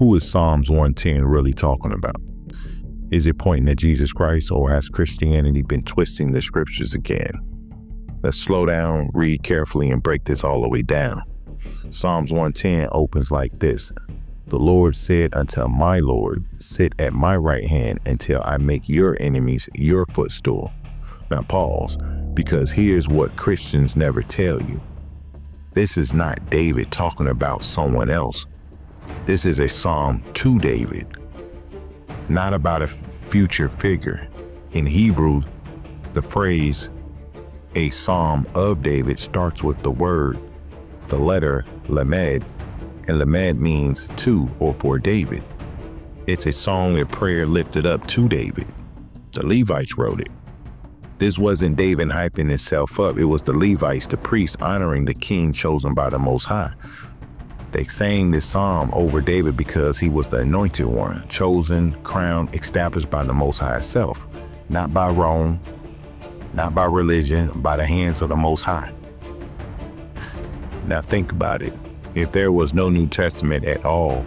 Who is Psalms 110 really talking about? Is it pointing at Jesus Christ, or has Christianity been twisting the scriptures again? Let's slow down, read carefully, and break this all the way down. Psalms 110 opens like this. The Lord said unto my Lord, sit at my right hand until I make your enemies your footstool. Now pause, because here's what Christians never tell you. This is not David talking about someone else. This is a psalm to David, not about a future figure. In Hebrew, the phrase a psalm of David starts with the letter lamed, and lamed means to or for David. It's a song and prayer lifted up to David. The Levites wrote it. This wasn't David hyping himself up. It was the Levites, the priests, honoring the king chosen by the Most High. They sang this psalm over David because he was the anointed one, chosen, crowned, established by the Most High itself, not by Rome, not by religion, by the hands of the Most High. Now think about it. If there was no New Testament at all,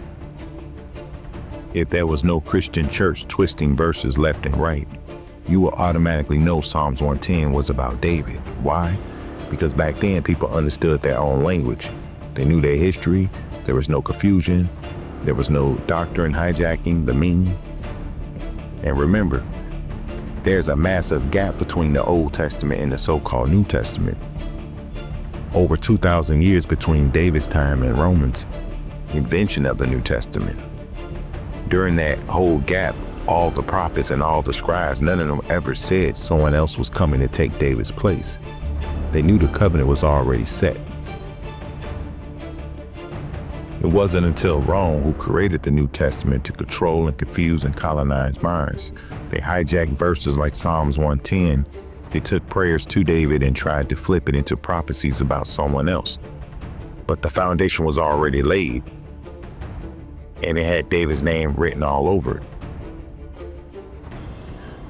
if there was no Christian church twisting verses left and right, you will automatically know Psalms 110 was about David. Why? Because back then people understood their own language. They knew their history. There was no confusion. There was no doctrine hijacking the meaning. And remember, there's a massive gap between the Old Testament and the so-called New Testament. Over 2,000 years between David's time and Romans' invention of the New Testament. During that whole gap, all the prophets and all the scribes, none of them ever said someone else was coming to take David's place. They knew the covenant was already set. It wasn't until Rome, who created the New Testament to control and confuse and colonize minds. They hijacked verses like Psalms 110. They took prayers to David and tried to flip it into prophecies about someone else. But the foundation was already laid, and it had David's name written all over it.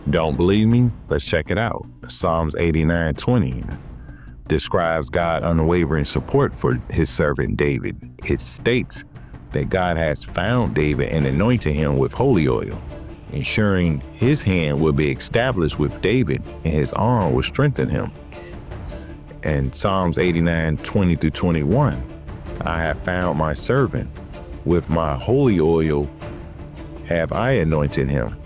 Don't believe me? Let's check it out. Psalms 89:20 describes God's unwavering support for his servant David. It states that God has found David and anointed him with holy oil, ensuring his hand will be established with David and his arm will strengthen him. And Psalms 89:20-21, I have found my servant, with my holy oil have I anointed him,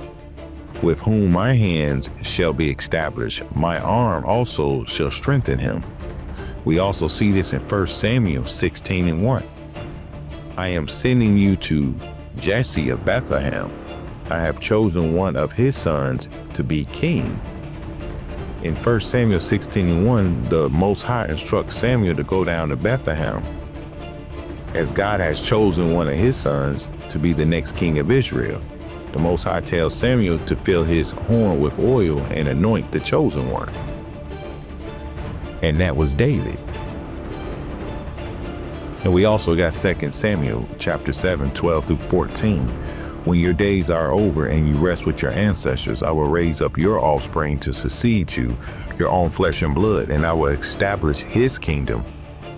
with whom my hands shall be established. My arm also shall strengthen him. We also see this in 1 Samuel 16:1. I am sending you to Jesse of Bethlehem. I have chosen one of his sons to be king. In 1 Samuel 16:1, the Most High instructs Samuel to go down to Bethlehem, as God has chosen one of his sons to be the next king of Israel. The Most High tells Samuel to fill his horn with oil and anoint the chosen one. And that was David. And we also got 2 Samuel chapter 7, 12-14. When your days are over and you rest with your ancestors, I will raise up your offspring to succeed you, your own flesh and blood, and I will establish his kingdom.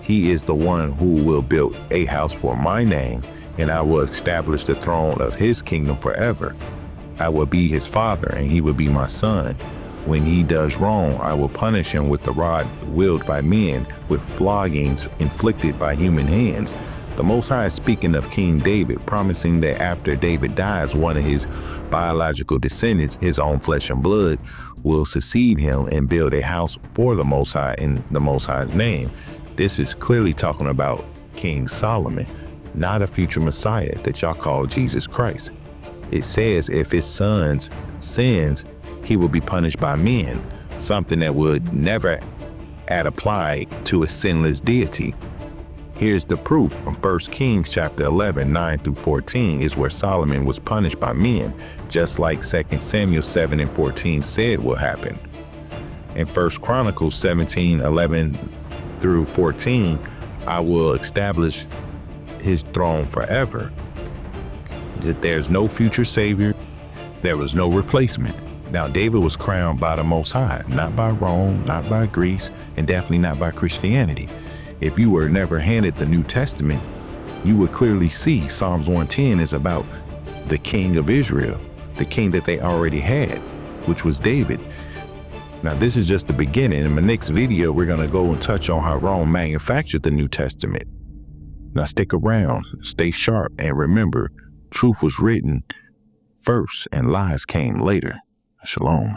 He is the one who will build a house for my name, and I will establish the throne of his kingdom forever. I will be his father, and he will be my son. When he does wrong, I will punish him with the rod wielded by men, with floggings inflicted by human hands. The Most High is speaking of King David, promising that after David dies, one of his biological descendants, his own flesh and blood, will succeed him and build a house for the Most High in the Most High's name. This is clearly talking about King Solomon, not a future Messiah that y'all call Jesus Christ. It says if his son sins, he will be punished by men, something that would never apply to a sinless deity. Here's the proof. From 1 Kings chapter 11, 9-14 is where Solomon was punished by men, just like 2 Samuel 7:14 said will happen. In 1 Chronicles 17:11-14, I will establish his throne forever. That there's no future savior, there was no replacement. Now, David was crowned by the Most High, not by Rome, not by Greece, and definitely not by Christianity. If you were never handed the New Testament, you would clearly see Psalms 110 is about the king of Israel, the king that they already had, which was David. Now, this is just the beginning. In my next video, we're going to go and touch on how Rome manufactured the New Testament. Now, stick around, stay sharp, and remember, truth was written first and lies came later. Shalom.